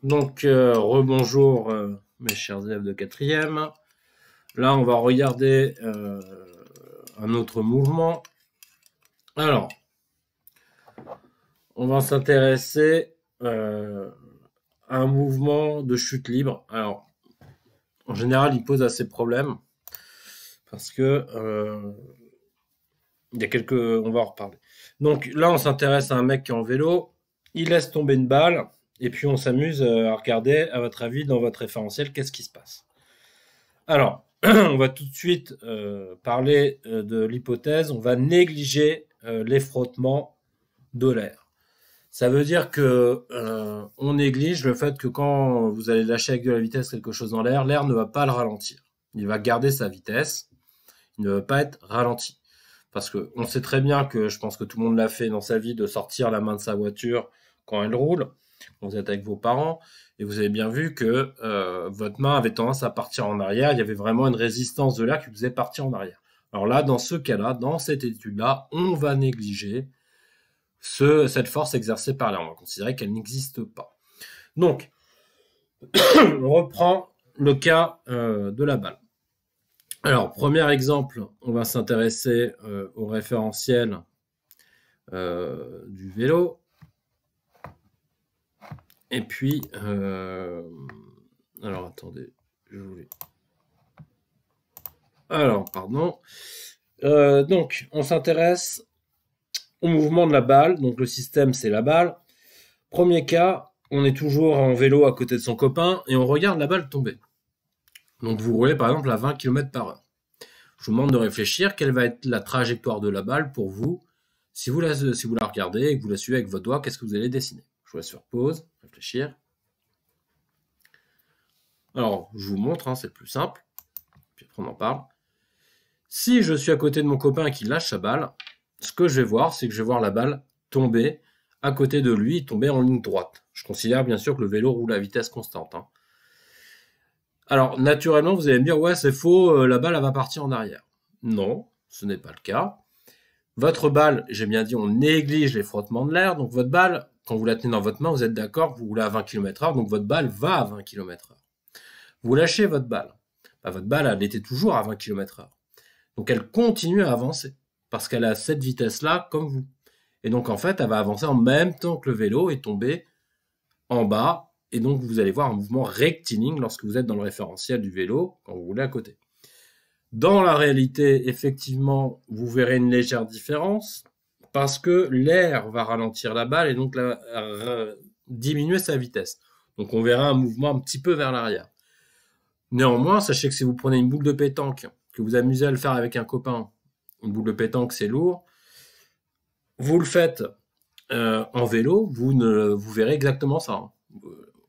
Donc, rebonjour mes chers élèves de quatrième. Là, on va regarder un autre mouvement. Alors, on va s'intéresser à un mouvement de chute libre. Alors, en général, il pose assez de problèmes parce que il y a quelques... On va en reparler. Donc là, on s'intéresse à un mec qui est en vélo. Il laisse tomber une balle. Et puis, on s'amuse à regarder, à votre avis, dans votre référentiel, qu'est-ce qui se passe. Alors, on va tout de suite parler de l'hypothèse. On va négliger les frottements de l'air. Ça veut dire que on néglige le fait que quand vous allez lâcher avec de la vitesse quelque chose dans l'air, l'air ne va pas le ralentir. Il va garder sa vitesse. Il ne va pas être ralenti. Parce que on sait très bien que, je pense que tout le monde l'a fait dans sa vie, de sortir la main de sa voiture quand elle roule, quand vous êtes avec vos parents, et vous avez bien vu que votre main avait tendance à partir en arrière. Il y avait vraiment une résistance de l'air qui vous faisait partir en arrière. Alors là, dans ce cas-là, dans cette étude-là, on va négliger cette force exercée par l'air. On va considérer qu'elle n'existe pas. Donc, on reprend le cas de la balle. Alors, premier exemple, on va s'intéresser au référentiel du vélo. Et puis, alors attendez, je voulais... Alors, pardon. Donc, on s'intéresse au mouvement de la balle. Donc, le système, c'est la balle. Premier cas, on est toujours en vélo à côté de son copain et on regarde la balle tomber. Donc, vous roulez par exemple à 20 km/h. Je vous demande de réfléchir, quelle va être la trajectoire de la balle pour vous. Si vous la regardez et que vous la suivez avec votre doigt, qu'est-ce que vous allez dessiner? Je vous laisse faire pause, réfléchir. Alors, je vous montre, hein, c'est le plus simple. Puis après, on en parle. Si je suis à côté de mon copain et qu'il lâche sa balle, ce que je vais voir, c'est que je vais voir la balle tomber à côté de lui, tomber en ligne droite. Je considère bien sûr que le vélo roule à vitesse constante. Hein. Alors, naturellement, vous allez me dire, ouais, c'est faux, la balle, elle va partir en arrière. Non, ce n'est pas le cas. Votre balle, j'ai bien dit, on néglige les frottements de l'air. Donc, votre balle, quand vous la tenez dans votre main, vous êtes d'accord que vous roulez à 20 km/h. Donc, votre balle va à 20 km/h. Vous lâchez votre balle. Bah, votre balle, elle était toujours à 20 km/h. Donc, elle continue à avancer. Parce qu'elle a cette vitesse-là, comme vous. Et donc, en fait, elle va avancer en même temps que le vélo et tomber en bas. Et donc, vous allez voir un mouvement rectiligne lorsque vous êtes dans le référentiel du vélo, quand vous roulez à côté. Dans la réalité, effectivement, vous verrez une légère différence parce que l'air va ralentir la balle et donc diminuer sa vitesse. Donc, on verra un mouvement un petit peu vers l'arrière. Néanmoins, sachez que si vous prenez une boule de pétanque, que vous amusez à le faire avec un copain, une boule de pétanque, c'est lourd, vous le faites en vélo, vous verrez exactement ça. Hein.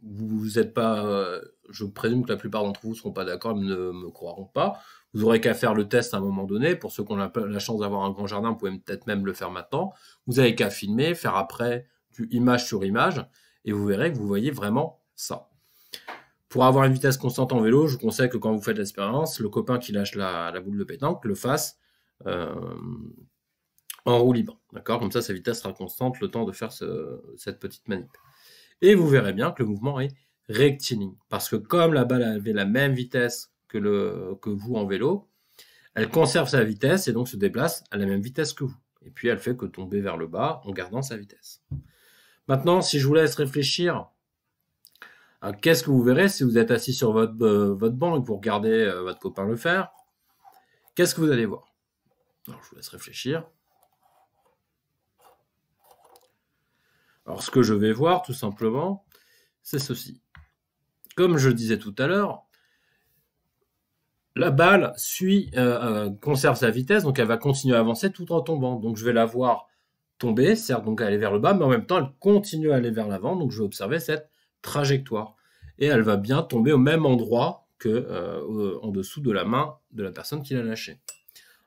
Vous n'êtes pas... je présume que la plupart d'entre vous ne seront pas d'accord, ne me croiront pas. Vous aurez qu'à faire le test à un moment donné. Pour ceux qui ont la chance d'avoir un grand jardin, vous pouvez peut-être même le faire maintenant. Vous avez qu'à filmer, faire après du image sur image, et vous verrez que vous voyez vraiment ça. Pour avoir une vitesse constante en vélo, je vous conseille que quand vous faites l'expérience, le copain qui lâche la boule de pétanque le fasse en roue libre. D'accord? Comme ça, sa vitesse sera constante le temps de faire cette petite manip. Et vous verrez bien que le mouvement est rectiligne. Parce que comme la balle avait la même vitesse que vous en vélo, elle conserve sa vitesse et donc se déplace à la même vitesse que vous. Et puis elle fait que tomber vers le bas en gardant sa vitesse. Maintenant, si je vous laisse réfléchir, qu'est-ce que vous verrez si vous êtes assis sur votre banc et que vous regardez votre copain le faire? Qu'est-ce que vous allez voir? Alors, je vous laisse réfléchir. Alors, ce que je vais voir, tout simplement, c'est ceci. Comme je disais tout à l'heure, la balle conserve sa vitesse, donc elle va continuer à avancer tout en tombant. Donc, je vais la voir tomber, certes, donc aller vers le bas, mais en même temps, elle continue à aller vers l'avant, donc je vais observer cette trajectoire. Et elle va bien tomber au même endroit que en dessous de la main de la personne qui l'a lâchée.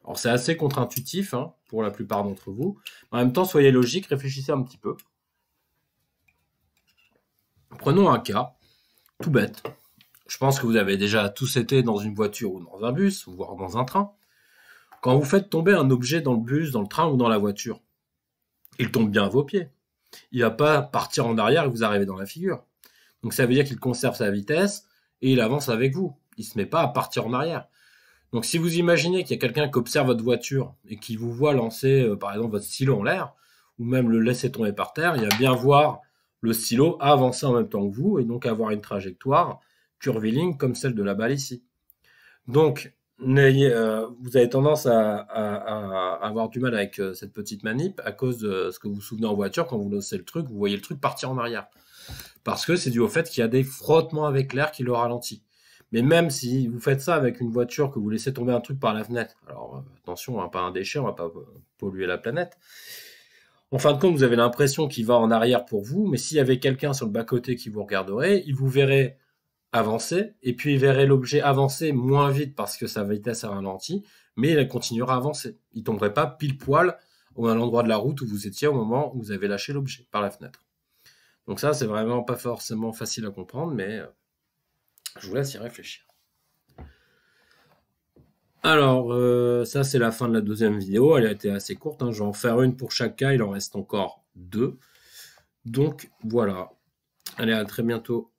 Alors, c'est assez contre-intuitif hein, pour la plupart d'entre vous. En même temps, soyez logique, réfléchissez un petit peu. Prenons un cas tout bête. Je pense que vous avez déjà tous été dans une voiture ou dans un bus, voire dans un train. Quand vous faites tomber un objet dans le bus, dans le train ou dans la voiture, il tombe bien à vos pieds. Il ne va pas partir en arrière et vous arriver dans la figure. Donc ça veut dire qu'il conserve sa vitesse et il avance avec vous. Il se met pas à partir en arrière. Donc si vous imaginez qu'il y a quelqu'un qui observe votre voiture et qui vous voit lancer, par exemple, votre stylo en l'air, ou même le laisser tomber par terre, il va bien voir le stylo avancer en même temps que vous et donc avoir une trajectoire curviligne comme celle de la balle ici. Donc, vous avez tendance à avoir du mal avec cette petite manip à cause de ce que vous vous souvenez en voiture, quand vous lancez le truc, vous voyez le truc partir en arrière. Parce que c'est dû au fait qu'il y a des frottements avec l'air qui le ralentit. Mais même si vous faites ça avec une voiture, que vous laissez tomber un truc par la fenêtre, alors attention, hein, pas un déchet, on va pas polluer la planète. En fin de compte, vous avez l'impression qu'il va en arrière pour vous, mais s'il y avait quelqu'un sur le bas-côté qui vous regarderait, il vous verrait avancer, et puis il verrait l'objet avancer moins vite parce que sa vitesse a ralenti, mais il continuera à avancer. Il tomberait pas pile poil à l'endroit de la route où vous étiez au moment où vous avez lâché l'objet par la fenêtre. Donc ça, c'est vraiment pas forcément facile à comprendre, mais je vous laisse y réfléchir. Alors, ça c'est la fin de la deuxième vidéo, elle a été assez courte, hein. Je vais en faire une pour chaque cas, il en reste encore 2. Donc voilà, allez, à très bientôt.